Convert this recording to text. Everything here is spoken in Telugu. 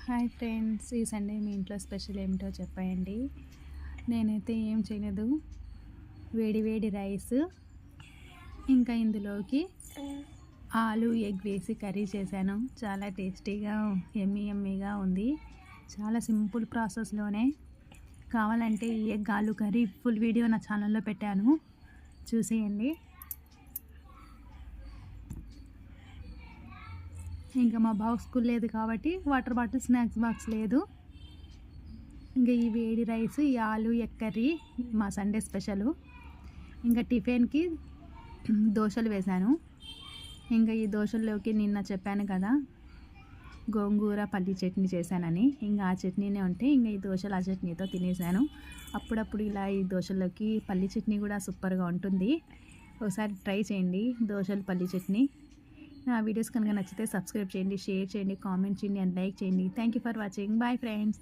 హాయ్ ఫ్రెండ్స్, ఈ సండే మీ ఇంట్లో స్పెషల్ ఏమిటో చెప్పండి. నేనైతే ఏం చేయలేదు, వేడి వేడి రైస్, ఇంకా ఇందులోకి ఆలు ఎగ్ వేసి కర్రీ చేశాను. చాలా టేస్టీగా ఎమ్మీగా ఉంది. చాలా సింపుల్ ప్రాసెస్లోనే. కావాలంటే ఈ ఎగ్ ఆలు కర్రీ ఫుల్ వీడియో నా ఛానల్లో పెట్టాను, చూసేయండి. ఇంకా మా బాబు స్కూల్ లేదు కాబట్టి వాటర్ బాటిల్, స్నాక్స్ బాక్స్ లేదు. ఇంకా ఈ వేడి రైస్, ఈ ఆలు ఎగ్ కర్రీ మా సండే స్పెషలు. ఇంకా టిఫిన్కి దోశలు వేశాను. ఇంకా ఈ దోశల్లోకి నిన్న చెప్పాను కదా గోంగూర పల్లి చట్నీ చేశానని, ఇంకా ఆ చట్నీనే ఉంటే ఇంకా ఈ దోశలు ఆ చట్నీతో తినేసాను. అప్పుడప్పుడు ఇలా ఈ దోశల్లోకి పల్లి చట్నీ కూడా సూపర్గా ఉంటుంది. ఒకసారి ట్రై చేయండి దోశలు పల్లి చట్నీ. నా వీడియోస్ కనుక నచ్చితే సబ్స్క్రైబ్ చేయండి, షేర్ చేయండి, కామెంట్ చేయండి అండ్ లైక్ చేయండి. Thank you for watching. Bye friends.